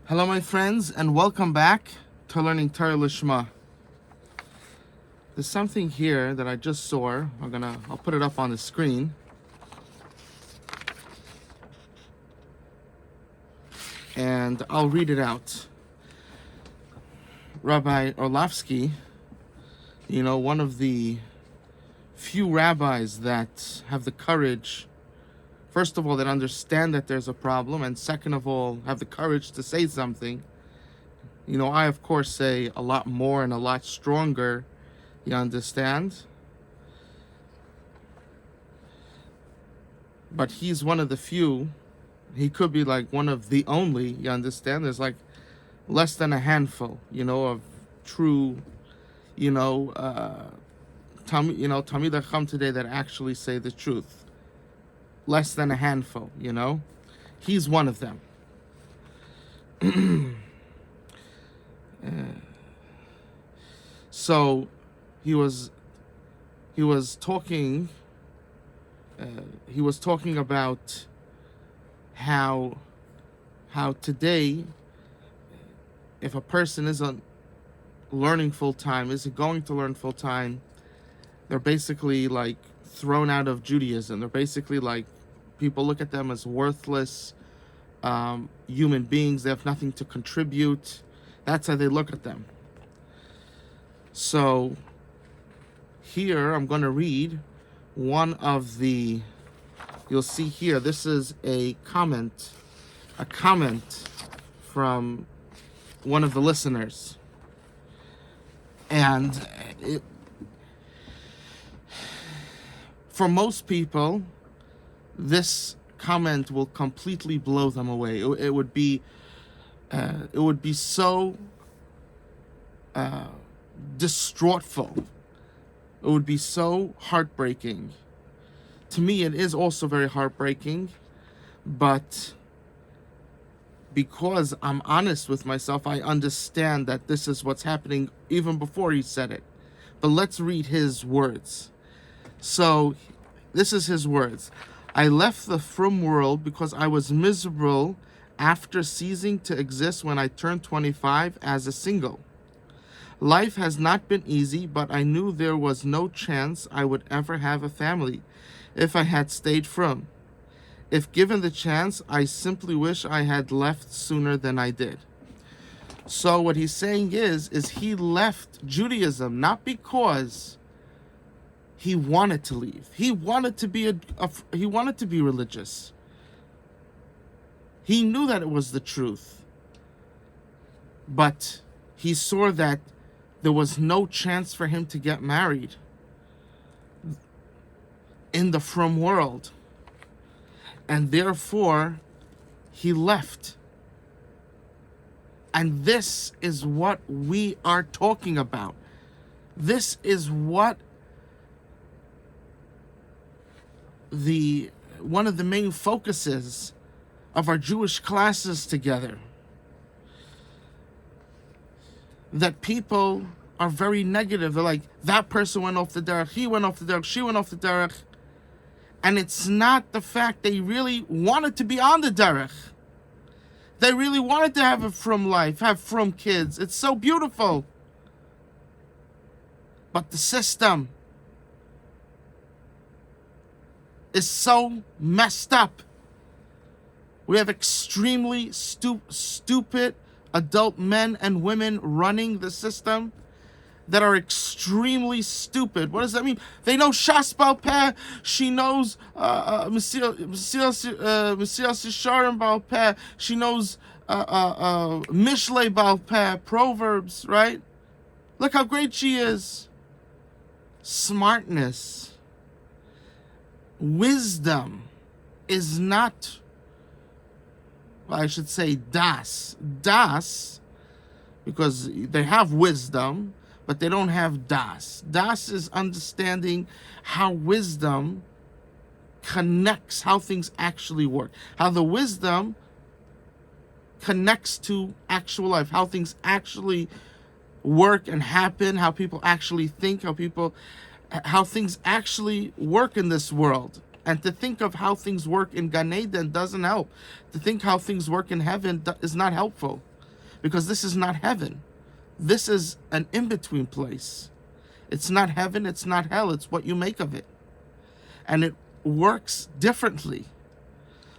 Hello, my friends, and welcome back to Learning Torah Lishma. There's something here that I just saw. I'll put it up on the screen. And I'll read it out. Rabbi Orlovsky, one of the few rabbis that have the courage, first of all, that understand that there's a problem, and second of all, have the courage to say something. I, of course, say a lot more and a lot stronger, you understand? But he's one of the few. He could be like one of the only, you understand? There's like less than a handful, of true, Talmidei Chacham today that actually say the truth. Less than a handful, He's one of them. So he was talking about how today, if a person isn't learning full time, isn't going to learn full time, they're basically like thrown out of Judaism. They're basically like, people look at them as worthless human beings. They have nothing to contribute. That's how they look at them. So here I'm going to read one of the, you'll see here, this is a comment from one of the listeners. And for most people, this comment will completely blow them away. It would be so distraughtful. It would be so heartbreaking. To me, it is also very heartbreaking, but because I'm honest with myself, I understand that this is what's happening even before he said it. But let's read his words. So, this is his words. I left the frum world because I was miserable after ceasing to exist when I turned 25 as a single. Life has not been easy, but I knew there was no chance I would ever have a family if I had stayed frum. If given the chance, I simply wish I had left sooner than I did. So what he's saying is he left Judaism not because he wanted to leave. He wanted to be he wanted to be religious. He knew that it was the truth. But he saw that there was no chance for him to get married in the frum world. And therefore, he left. And this is what we are talking about. This is what one of the main focuses of our Jewish classes together. That people are very negative. They're like, that person went off the derech, he went off the derech, she went off the derech. And it's not the fact they really wanted to be on the derech. They really wanted to have a frum life, have frum kids. It's so beautiful. But the system is so messed up. We have extremely stupid adult men and women running the system that are extremely stupid. What does that mean? They know Shas Baal Peh. She knows Mesilas Yesharim Baal Peh. She knows Mishlei Baal Peh, Proverbs, right? Look how great she is. Smartness, wisdom is not, well, I should say das. Das, because they have wisdom, but they don't have das. Das is understanding how wisdom connects, how things actually work. How the wisdom connects to actual life. How things actually work and happen. How people actually think. How things actually work in this world. And to think of how things work in Gan Eden doesn't help. To think how things work in heaven is not helpful. because this is not heaven. This is an in-between place. It's not heaven, it's not hell, it's what you make of it. And it works differently.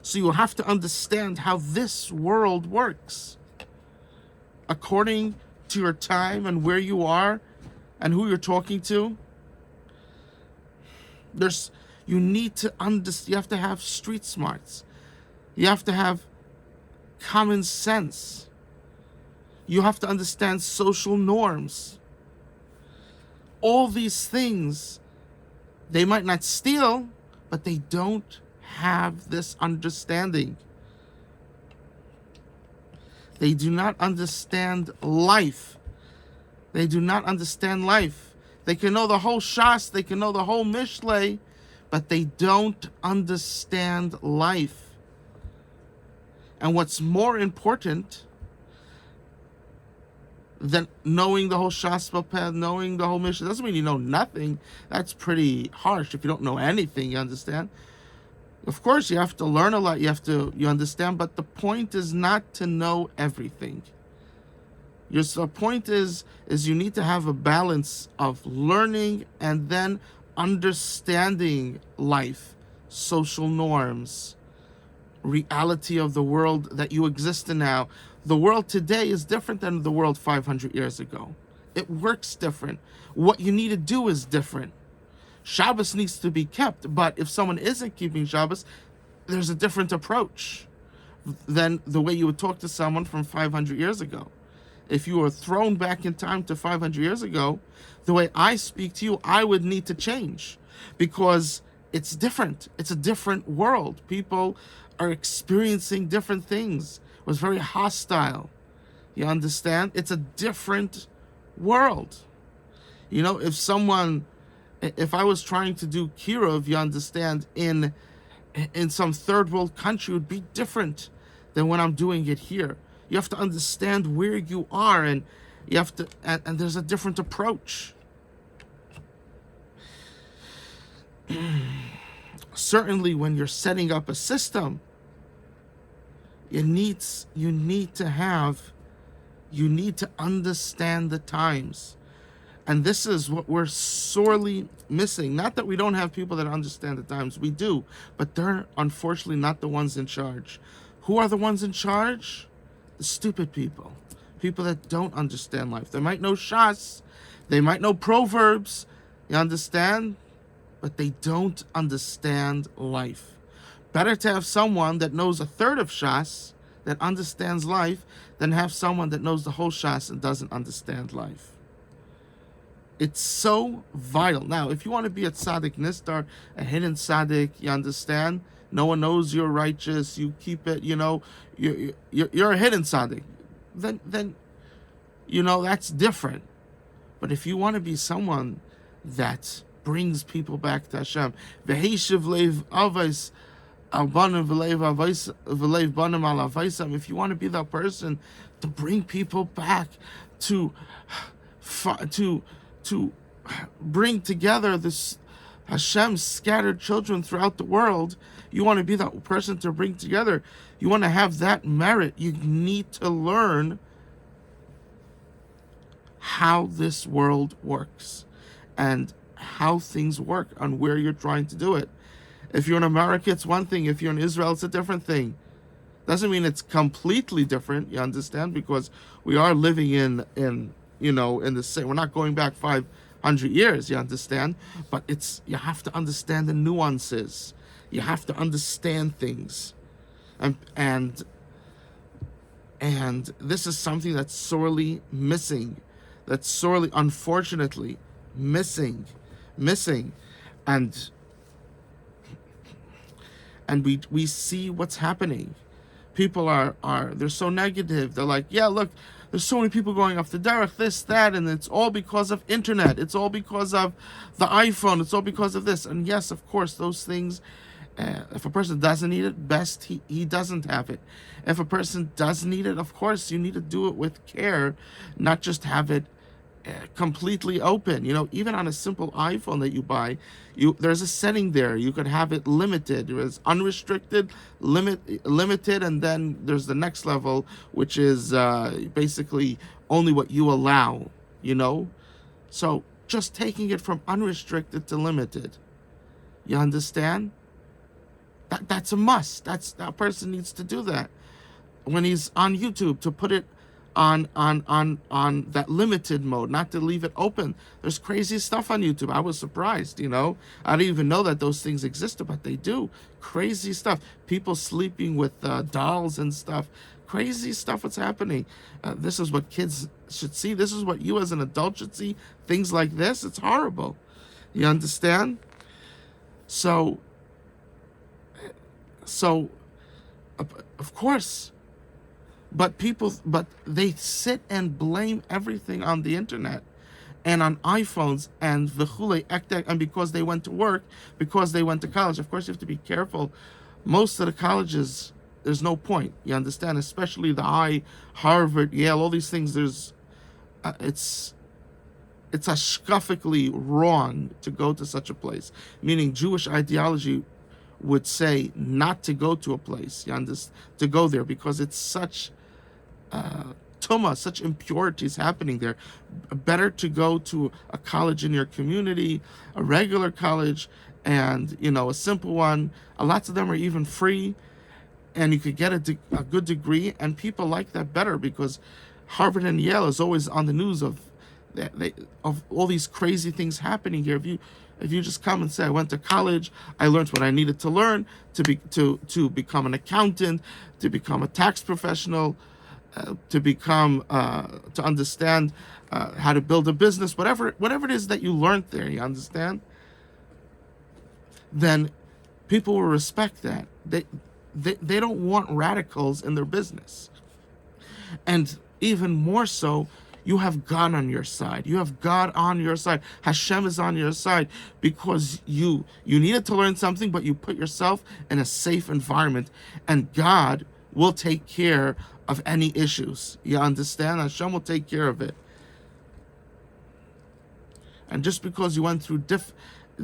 So you have to understand how this world works according to your time and where you are and who you're talking to. You have to have street smarts. You have to have common sense. You have to understand social norms. All these things, they might not steal, but they don't have this understanding. They do not understand life. They do not understand life. They can know the whole Shas, they can know the whole Mishlei, but they don't understand life. And what's more important than knowing the whole Shas V'Peh, knowing the whole Mishnah, doesn't mean you know nothing. That's pretty harsh. If you don't know anything, you understand? Of course, you have to learn a lot. You understand, but the point is not to know everything. The point is you need to have a balance of learning and then understanding life, social norms, reality of the world that you exist in now. The world today is different than the world 500 years ago. It works different. What you need to do is different. Shabbos needs to be kept, but if someone isn't keeping Shabbos, there's a different approach than the way you would talk to someone from 500 years ago. If you were thrown back in time to 500 years ago, the way I speak to you, I would need to change because it's different. It's a different world. People are experiencing different things. It was very hostile. You understand? It's a different world. You know, if I was trying to do Kiruv, you understand, in some third world country, it would be different than when I'm doing it here. You have to understand where you are, and you have to, and there's a different approach. Certainly, when you're setting up a system, you need to understand the times. And this is what we're sorely missing. Not that we don't have people that understand the times. We do. But they're unfortunately not the ones in charge. Who are the ones in charge? The stupid people. People that don't understand life. They might know Shas. They might know Proverbs. You understand? But they don't understand life. Better to have someone that knows a third of Shas, that understands life, than have someone that knows the whole Shas and doesn't understand life. It's so vital. Now, if you want to be a tzaddik nistar, a hidden tzaddik, you understand? No one knows you're righteous. You keep it, you're a hidden tzaddik. Then, that's different. But if you want to be someone that brings people back to Hashem, v'heishiv leiv avos albanim v'leiv banim al avaisam. If you want to be that person to bring people back to bring together this Hashem's scattered children throughout the world, you want to be that person to bring together. You want to have that merit. You need to learn how this world works and how things work and where you're trying to do it. If you're in America, it's one thing. If you're in Israel, it's a different thing. Doesn't mean it's completely different, you understand? Because we are living in the same, we're not going back 500 years, you understand? But you have to understand the nuances. You have to understand things. And this is something that's sorely missing. That's sorely, unfortunately, missing. And we see what's happening. People they're so negative. They're like, yeah, look, there's so many people going off the derech, this, that, and it's all because of internet. It's all because of the iPhone. It's all because of this. And yes, of course, those things, if a person doesn't need it, best he doesn't have it. If a person does need it, of course, you need to do it with care, not just have it completely open. Even on a simple iPhone that you buy, there's a setting there. You could have it limited. There's unrestricted, limited, and then there's the next level, which is basically only what you allow. So just taking it from unrestricted to limited. You understand? That's a must. That person needs to do that when he's on YouTube, to put it on that limited mode, not to leave it open. There's crazy stuff on YouTube. I was surprised, I didn't even know that those things existed, but they do. Crazy stuff. People sleeping with dolls and stuff. Crazy stuff what's happening. This is what kids should see. This is what you as an adult should see. Things like this, it's horrible. You understand? So of course, but they sit and blame everything on the internet and on iPhones and v'chule ektek, and because they went to work, because they went to college. Of course, you have to be careful. Most of the colleges, there's no point. You understand? Especially the Harvard, Yale, all these things. It's ashkafically wrong to go to such a place. Meaning, Jewish ideology would say not to go to a place, to go there, because it's such tuma, such impurities happening there. Better to go to a college in your community, a regular college, and a simple one. Lots of them are even free, and you could get a good degree, and people like that better, because Harvard and Yale is always on the news of all these crazy things happening here. If you just come and say, I went to college, I learned what I needed to learn to become an accountant, to become a tax professional, to understand how to build a business, whatever it is that you learned there, you understand? Then people will respect that. They don't want radicals in their business. And even more so, you have God on your side. You have God on your side. Hashem is on your side, because you needed to learn something, but you put yourself in a safe environment, and God will take care of any issues. You understand? Hashem will take care of it. And just because you went through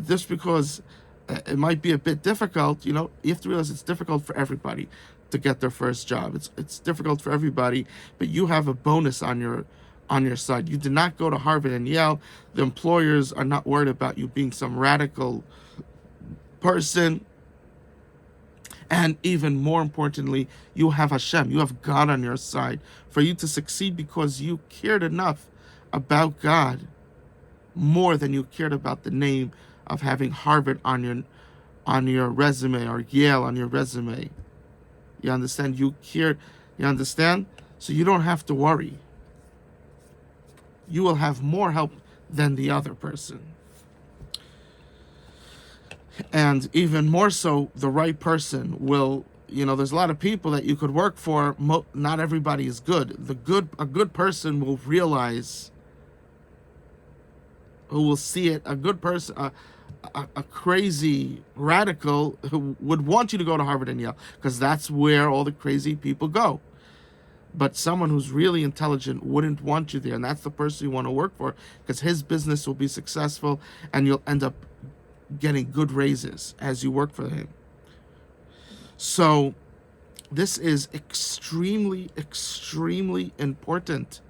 just because it might be a bit difficult, you have to realize it's difficult for everybody to get their first job. It's difficult for everybody, but you have a bonus on your side. You did not go to Harvard and Yale. The employers are not worried about you being some radical person. And even more importantly, you have Hashem. You have God on your side for you to succeed, because you cared enough about God more than you cared about the name of having Harvard on your resume, or Yale on your resume. You understand? You cared. You understand? So you don't have to worry. You will have more help than the other person. And even more so, the right person will, there's a lot of people that you could work for. Not everybody is good. A good person will realize, who will see it. A good person, a crazy radical who would want you to go to Harvard and Yale, because that's where all the crazy people go. But someone who's really intelligent wouldn't want you there, and that's the person you want to work for, because his business will be successful, and you'll end up getting good raises as you work for him. So this is extremely, extremely important.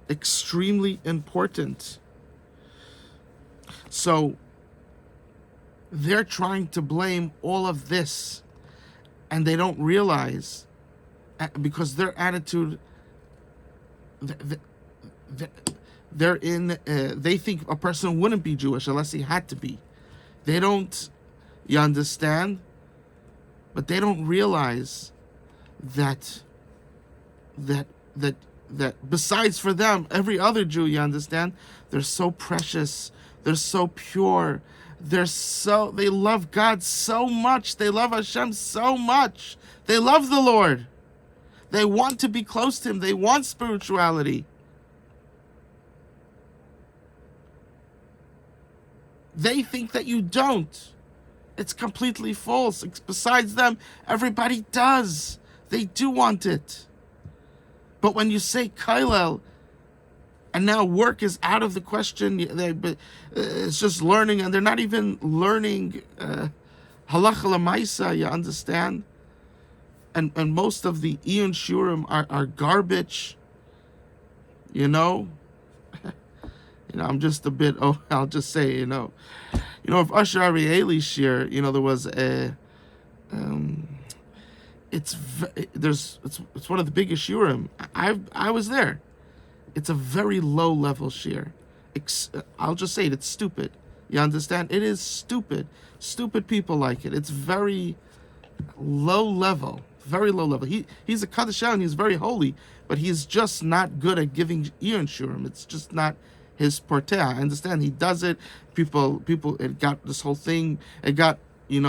Extremely important. So they're trying to blame all of this, and they don't realize, because their attitude, they're in. They think a person wouldn't be Jewish unless he had to be. They don't. You understand? But they don't realize that besides for them, every other Jew, you understand, they're so precious. They're so pure. They love God so much. They love Hashem so much. They love the Lord. They want to be close to Him. They want spirituality. They think that you don't. It's completely false. Besides them, everybody does. They do want it. But when you say Kailel, and now work is out of the question. It's just learning, and they're not even learning halacha l'maisa. You understand? And most of the Iyun Shurim are garbage. You know. I'm just a bit. Oh, I'll just say, of Usher Arieli's shir, there was a. It's one of the biggest shiurim. I was there. It's a very low level shir. I'll just say it. It's stupid. You understand? It is stupid. Stupid people like it. It's very low level. Very low level. He's a Kaddish and he's very holy, but he's just not good at giving Iyun Shurim. It's just not his forte. I understand he does it. People. It got this whole thing. It got it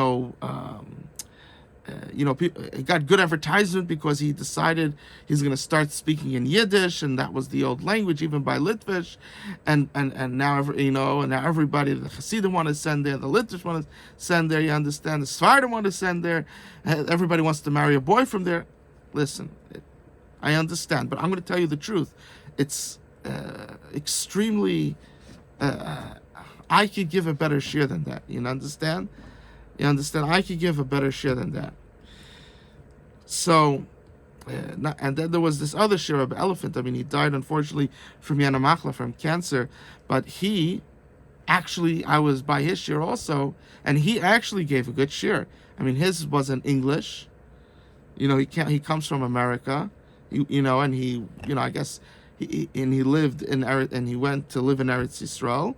got good advertisement because he decided he's going to start speaking in Yiddish, and that was the old language, even by Litvish, and now now everybody, the Hasidim want to send there, the Litvish want to send there. You understand? The Sephardim want to send there. Everybody wants to marry a boy from there. Listen, I understand, but I'm going to tell you the truth. It's extremely. I could give a better share than that. You understand? You understand? I could give a better share than that. So, and then there was this other share of Elephant. I mean, he died unfortunately from Yana Machla, from cancer. But he actually, I was by his share also, and he actually gave a good share. I mean, his wasn't English. He comes from America. And he, I guess he lived in Eretz, and he went to live in Eretz Yisrael,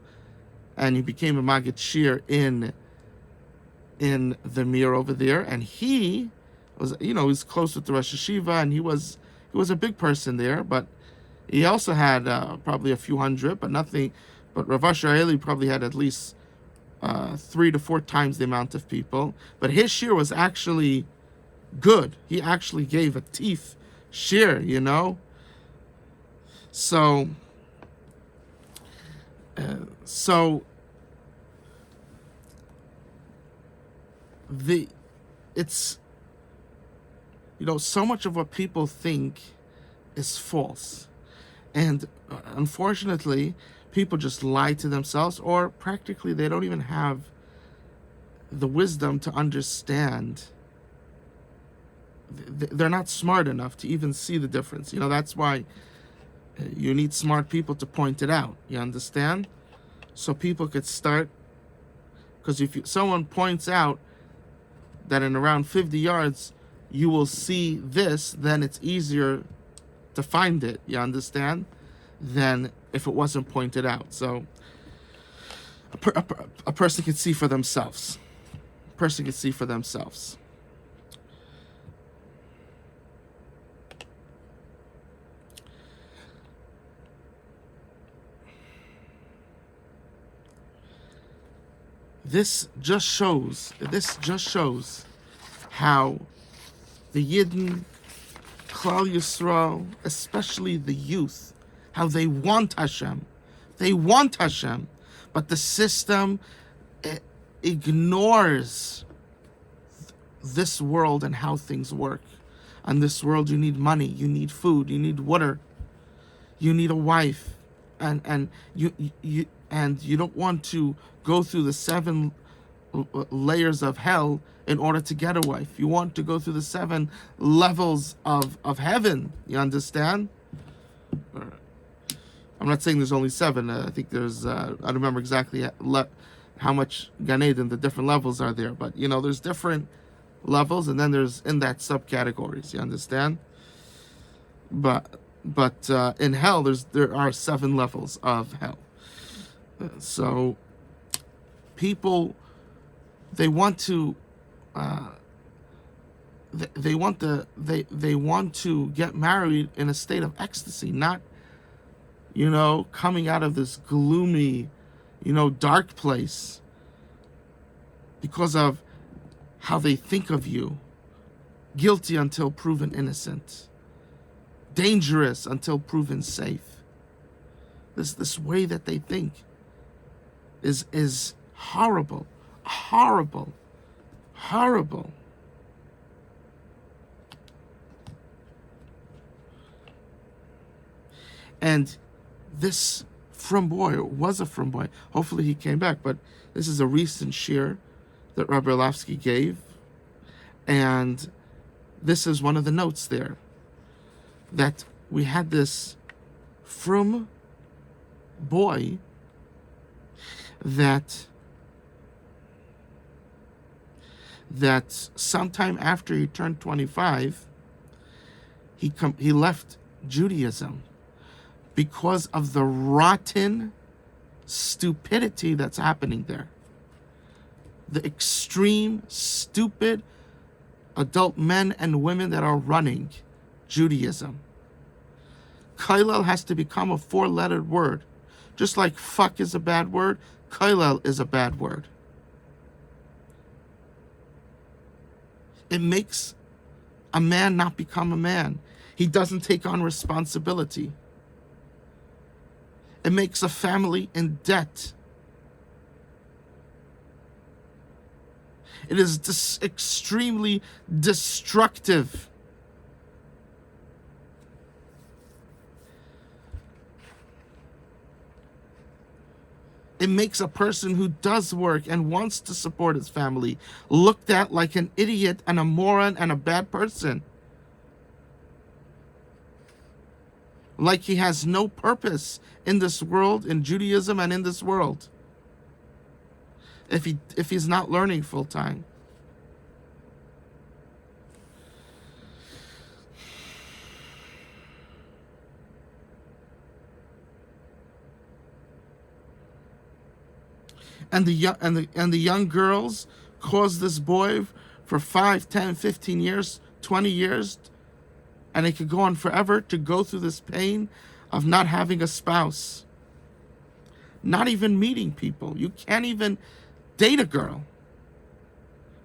and he became a Maggid Shir in the Mir over there, and he was, he's close with the Rosh Hashiva, and he was a big person there, but he also had probably a few hundred, but nothing. But Rav Asher Eli probably had at least 3 to 4 times the amount of people. But his shir was actually good. He actually gave a teeth shir, So it's so much of what people think is false, and unfortunately people just lie to themselves, or practically they don't even have the wisdom to understand. They're not smart enough to even see the difference. That's why you need smart people to point it out. You understand? So people could start, because if someone points out that in around 50 yards you will see this, then it's easier to find it, you understand, than if it wasn't pointed out. So a person can see for themselves. This just shows how the Yidden, Klal Yisrael, especially the youth, how they want Hashem. They want Hashem, but the system ignores this world and how things work. On this world, you need money, you need food, you need water, you need a wife, and you don't want to go through the 7 layers of hell in order to get a wife. You want to go through the 7 levels of heaven. You understand? I'm not saying there's only 7. I think there's, I don't remember exactly how much Gan Eden, the different levels are there. But, there's different levels, and then there's in that subcategories. You understand? But in hell, there are 7 levels of hell. So people, they want to they want to get married in a state of ecstasy, not coming out of this gloomy dark place because of how they think of you. Guilty until proven innocent, dangerous until proven safe. This way that they think is horrible. And this frum boy was a frum boy. Hopefully he came back, but this is a recent shir that Rabbi Orlovsky gave, and this is one of the notes there, that we had this frum boy that sometime after he turned 25, he left Judaism because of the rotten stupidity that's happening there. The extreme, stupid adult men and women that are running Judaism. Kollel has to become a 4-lettered word. Just like fuck is a bad word, kollel is a bad word. It makes a man not become a man. He doesn't take on responsibility. It makes a family in debt. It is extremely destructive. It makes a person who does work and wants to support his family looked at like an idiot and a moron and a bad person. Like he has no purpose in this world, in Judaism and in this world, if he's not learning full time. And the young girls cause this boy for 5, 10, 15 years, 20 years, and it could go on forever, to go through this pain of not having a spouse, not even meeting people. You can't even date a girl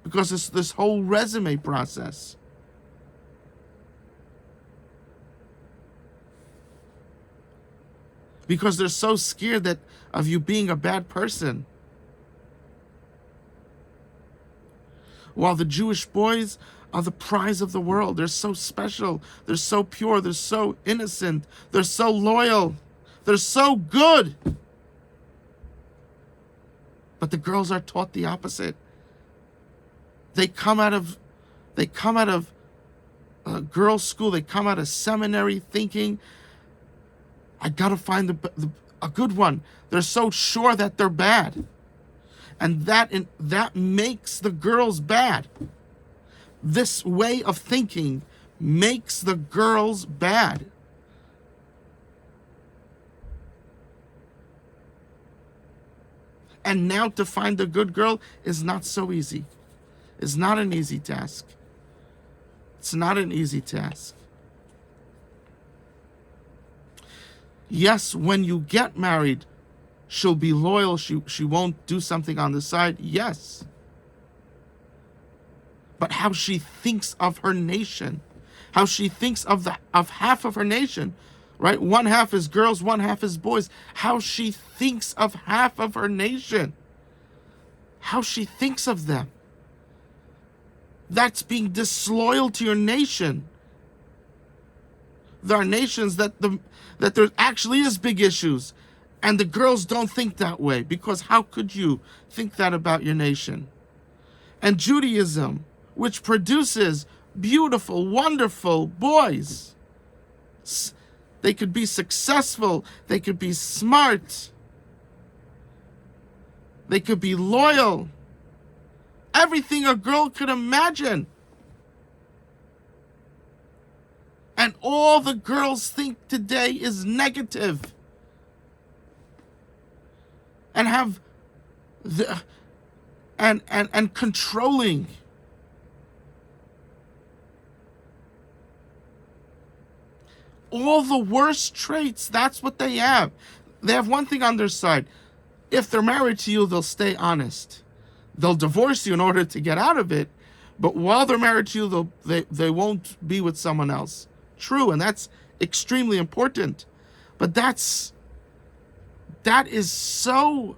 because it's this whole resume process. Because they're so scared of you being a bad person. While the Jewish boys are the prize of the world. They're so special. They're so pure. They're so innocent. They're so loyal. They're so good. But the girls are taught the opposite. They come out of girls' school. They come out of seminary thinking, I gotta find a good one. They're so sure that they're bad. And that makes the girls bad. This way of thinking makes the girls bad. And now to find a good girl is not so easy. It's not an easy task. It's not an easy task. Yes, when you get married, she'll be loyal. She won't do something on the side. Yes. But how she thinks of her nation, how she thinks of half of her nation, right? One half is girls, one half is boys. How she thinks of half of her nation, how she thinks of them. That's being disloyal to your nation. There are nations that there actually is big issues, and the girls don't think that way, because how could you think that about your nation? And Judaism, which produces beautiful, wonderful boys, they could be successful, they could be smart, they could be loyal, everything a girl could imagine. And all the girls think today is negative. And have and controlling. All the worst traits, that's what they have. They have one thing on their side. If they're married to you, they'll stay honest. They'll divorce you in order to get out of it, but while they're married to you, they won't be with someone else. True, and that's extremely important. But that is so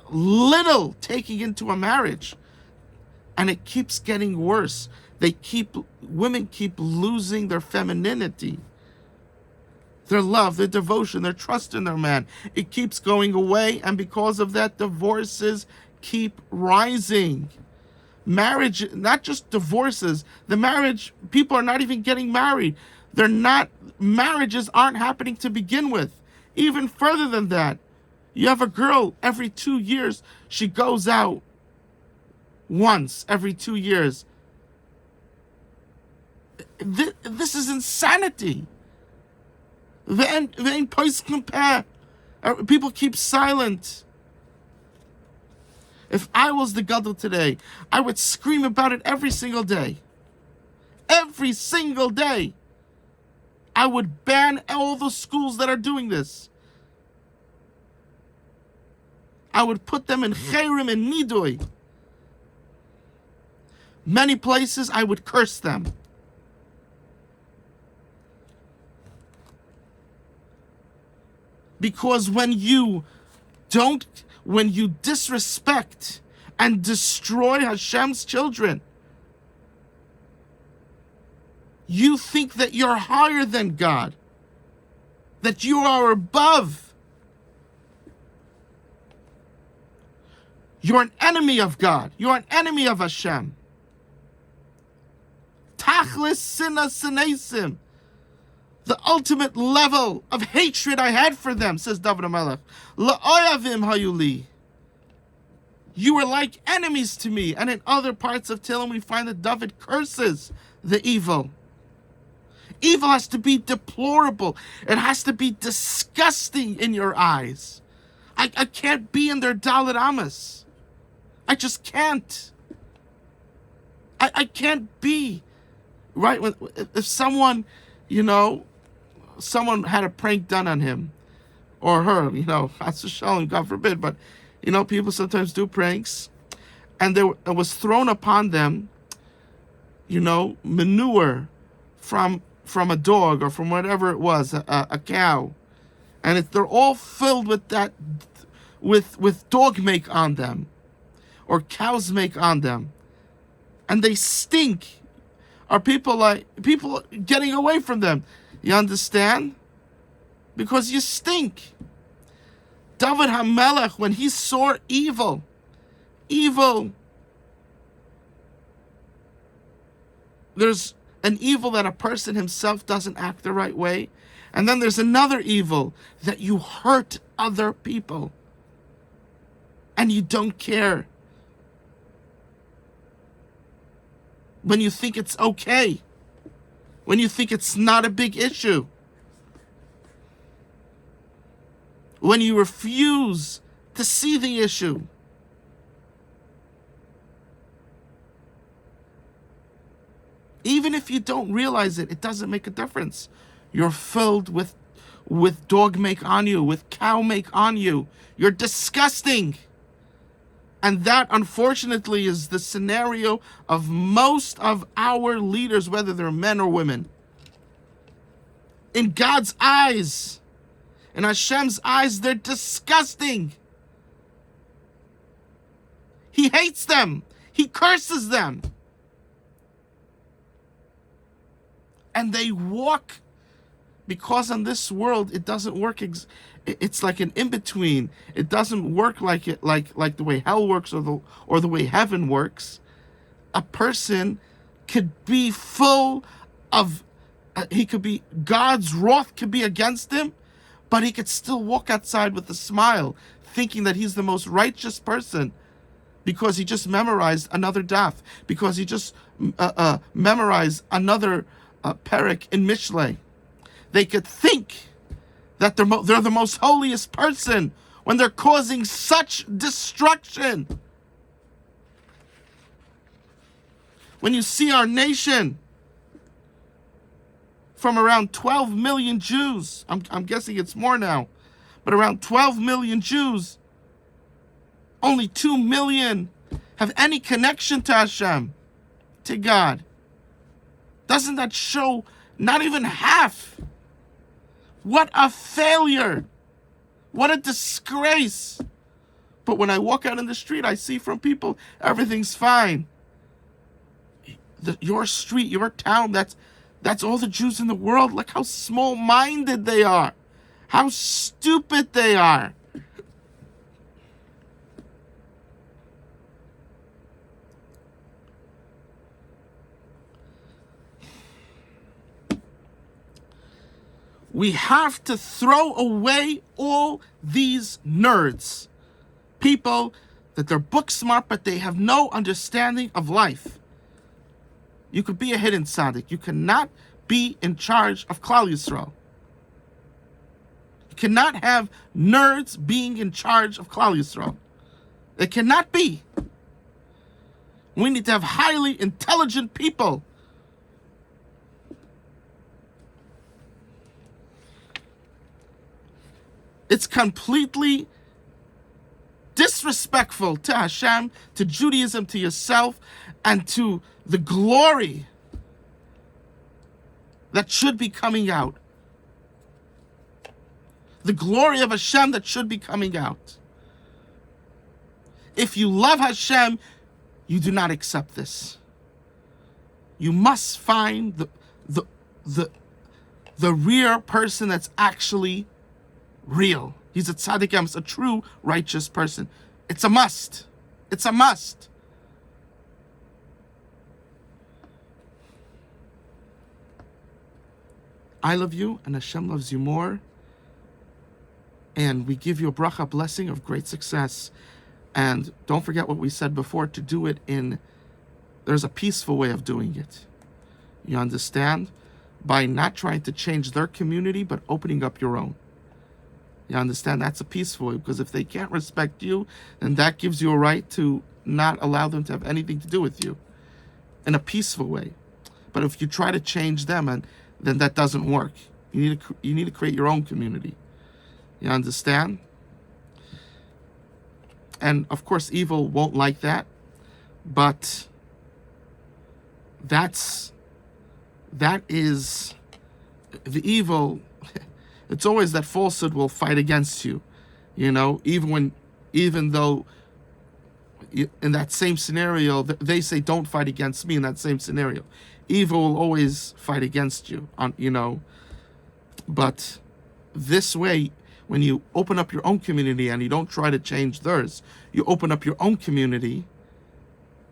little taking into a marriage, and it keeps getting worse. Women keep losing their femininity. Their love, their devotion, their trust in their man. It keeps going away, and because of that, divorces keep rising. Marriage, not just divorces, the marriage, people are not even getting married. Marriages aren't happening to begin with. Even further than that, you have a girl every 2 years, she goes out once every 2 years. This is insanity. People keep silent. If I was the gadol today, I would scream about it every single day. Every single day. I would ban all the schools that are doing this. I would put them in Chayrim and Nidui. Many places I would curse them. Because when you disrespect and destroy Hashem's children, you think that you're higher than God, that you are above. You're an enemy of God. You're an enemy of Hashem. Tachlis sina sinesim. The ultimate level of hatred I had for them, says David HaMelech. La'oyavim hayuli. You were like enemies to me. And in other parts of Tehillim, we find that David curses the evil. Evil has to be deplorable. It has to be disgusting in your eyes. I can't be in their Dalet Amos. I just can't. I can't be. Right? If someone, someone had a prank done on him or her, Chas v'shalom, God forbid, but, people sometimes do pranks, and it was thrown upon them, manure from a dog or from whatever it was, a cow, and they're all filled with that, with dog make on them, or cow's make on them, and they stink. Are people getting away from them? You understand? Because you stink. David HaMelech, when he saw evil, there's an evil that a person himself doesn't act the right way, and then there's another evil that you hurt other people, and you don't care. When you think it's okay, when you think it's not a big issue, when you refuse to see the issue. Even if you don't realize it, it doesn't make a difference. You're filled with dog make on you, with cow make on you. You're disgusting. And that, unfortunately, is the scenario of most of our leaders, whether they're men or women. In God's eyes, in Hashem's eyes, they're disgusting. He hates them. He curses them. And they walk, because in this world, it doesn't work it's like an in-between. It doesn't work like the way hell works or the way heaven works. A person could be full of, God's wrath could be against him, but he could still walk outside with a smile, thinking that he's the most righteous person because he just memorized another daf, because he just memorized another perek in Mishlei. They could think that they're the most holiest person when they're causing such destruction. When you see our nation, from around 12 million Jews, I'm guessing it's more now, but around 12 million Jews, only 2 million have any connection to Hashem, to God. Doesn't that show not even half? What a failure. What a disgrace. But when I walk out in the street, I see from people, everything's fine. Your street, your town, That's all the Jews in the world. Look how small-minded they are. How stupid they are. We have to throw away all these nerds. People that they're book smart, but they have no understanding of life. You could be a hidden tzaddik. You cannot be in charge of Klal Yisrael. You cannot have nerds being in charge of Klal Yisrael. It cannot be. We need to have highly intelligent people. It's completely disrespectful to Hashem, to Judaism, to yourself, and to the glory that should be coming out. The glory of Hashem that should be coming out. If you love Hashem, you do not accept this. You must find the real person that's actually real. He's a tzaddik emes, a true righteous person. It's a must. It's a must. I love you, and Hashem loves you more. And we give you a bracha, blessing of great success. And don't forget what we said before, to do it there's a peaceful way of doing it. You understand? By not trying to change their community, but opening up your own. You understand? That's a peaceful way, because if they can't respect you, then that gives you a right to not allow them to have anything to do with you in a peaceful way. But if you try to change them, then that doesn't work. You need to create your own community. You understand? And of course, evil won't like that, but that is the evil. It's always that falsehood will fight against you, even though in that same scenario, they say, don't fight against me in that same scenario. Evil will always fight against you, but this way, when you open up your own community and you don't try to change theirs, you open up your own community,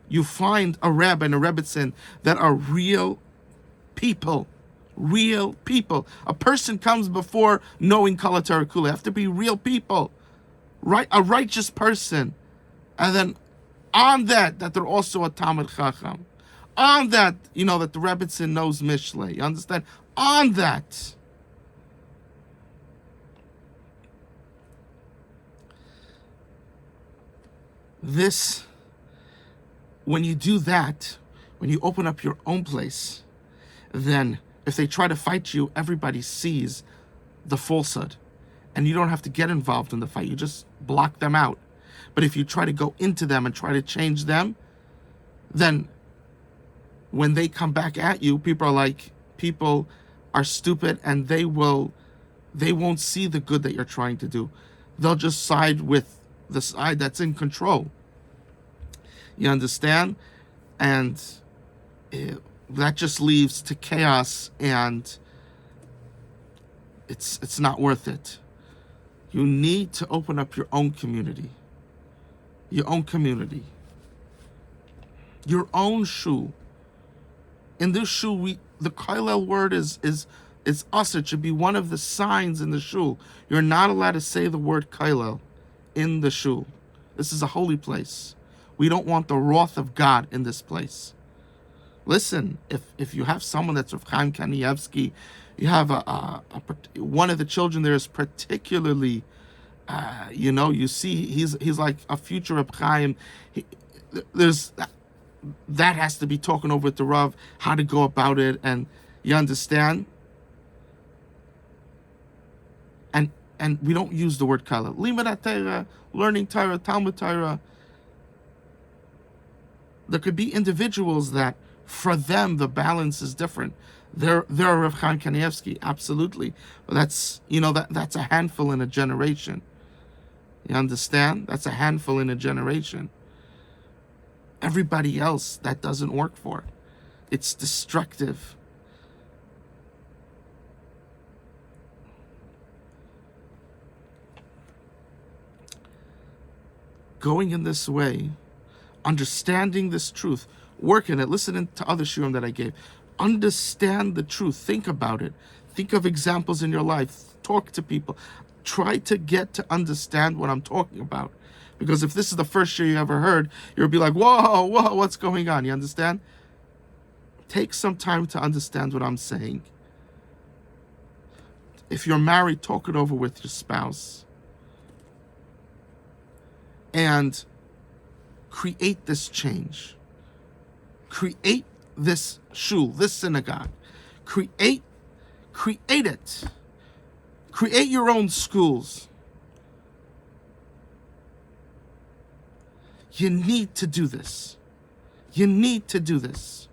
you find a Rebbe and a Rebbetzin that are real people. Real people. A person comes before knowing Kala Torah Kula. They have to be real people. Right? A righteous person. And then on that they're also a Talmid Chacham. On that, that the Rebbetzin knows Mishlei. You understand? On that. This, when you do that, when you open up your own place, then if they try to fight you, everybody sees the falsehood. And you don't have to get involved in the fight. You just block them out. But if you try to go into them and try to change them, then when they come back at you, people are stupid, and they won't see the good that you're trying to do. They'll just side with the side that's in control. You understand? And that just leads to chaos, and it's not worth it. You need to open up your own community. Your own community. Your own shul. In this shul, the Kailel word is us. It should be one of the signs in the shul. You're not allowed to say the word Kailel in the shul. This is a holy place. We don't want the wrath of God in this place. Listen, if you have someone that's Rav Chaim Kanievsky, you have one of the children there is particularly, you see he's like a future Rav Chaim. That has to be talking over to Rav, how to go about it, and you understand. And we don't use the word kala. Limud Torah, learning Torah, Talmud Torah. There could be individuals that, for them, the balance is different. They're Rav Chaim Kanievsky, absolutely. But that's a handful in a generation. You understand? That's a handful in a generation. Everybody else, that doesn't work for. It's destructive. going in this way, understanding this truth, working it, listening to other shiurim that I gave, understand the truth, think about it, think of examples in your life, talk to people, try to get to understand what I'm talking about. Because if this is the first year you ever heard, you'll be like, whoa, what's going on? You understand? Take some time to understand what I'm saying. If you're married, talk it over with your spouse. And create this change. Create this shul, this synagogue. Create it. Create your own schools. You need to do this. You need to do this.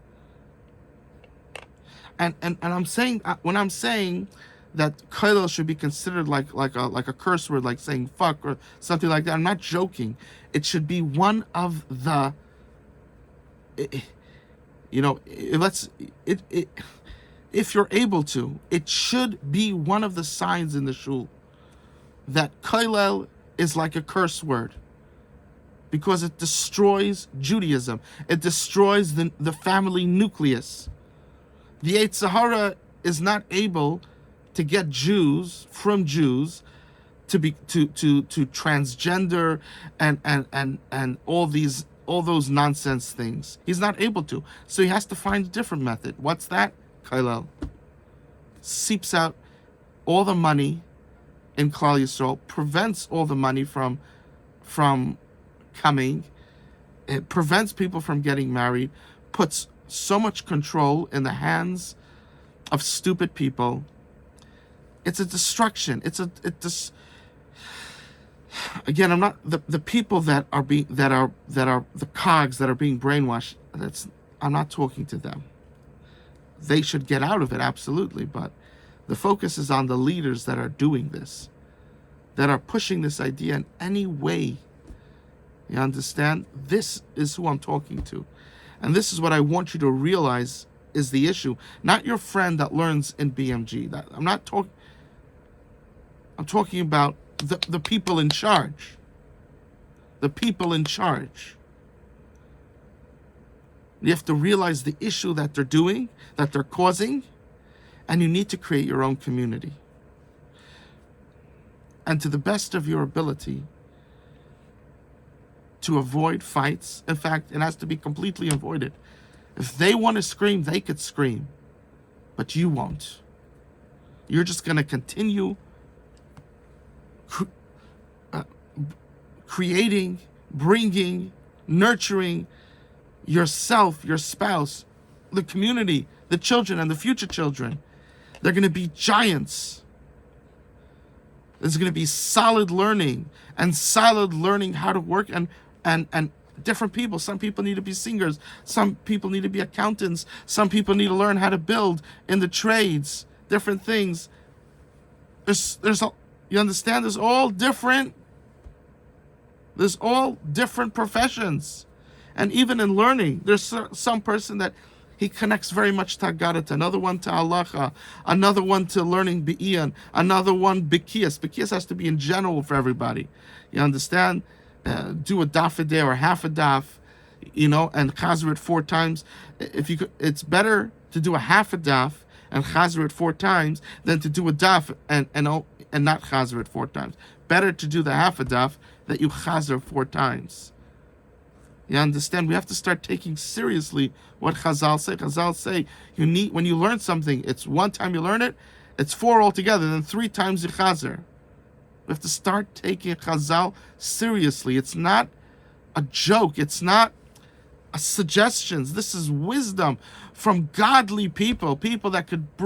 And I'm saying, when I'm saying that kollel should be considered like a curse word, like saying fuck or something like that, I'm not joking. It should be one of the, if you're able to, it should be one of the signs in the shul that kollel is like a curse word, because it destroys Judaism. It destroys the family nucleus. The Yetzer Hara is not able to get Jews to be to transgender and all those nonsense things. He's not able to. So he has to find a different method. What's that? Kollel. Seeps out all the money in Klal Yisrael, prevents all the money from coming. It prevents people from getting married, puts so much control in the hands of stupid people. It's a destruction. Again, I'm not the people that are the cogs that are being brainwashed. I'm not talking to them. They should get out of it, absolutely. But the focus is on the leaders that are doing this, that are pushing this idea in any way. You understand? This is who I'm talking to. And this is what I want you to realize is the issue. Not your friend that learns in BMG. I'm talking about the people in charge. The people in charge. You have to realize the issue that they're doing, that they're causing, and you need to create your own community. And to the best of your ability, to avoid fights. In fact, it has to be completely avoided. If they want to scream, they could scream, but you won't. You're just going to continue creating, bringing, nurturing yourself, your spouse, the community, the children, and the future children. They're going to be giants. There's going to be solid learning how to work and different people. Some people need to be singers. Some people need to be accountants. Some people need to learn how to build in the trades, different things. You understand? There's all different professions. And even in learning, there's some person that he connects very much to Haggadah, another one to Halacha, another one to learning Be'iyah, another one B'kiyas. B'kiyas has to be in general for everybody. You understand? Do a daf a day or half a daf, and chazer it 4 times. If you could, it's better to do a half a daf and chazer it 4 times than to do a daf and not chazer it 4 times. Better to do the half a daf that you chazer 4 times. You understand? We have to start taking seriously what Chazal say. Chazal say when you learn something, it's 1 time you learn it, it's 4 altogether, then 3 times you chazer. We have to start taking Chazal seriously. It's not a joke. It's not suggestions. This is wisdom from godly people that could bring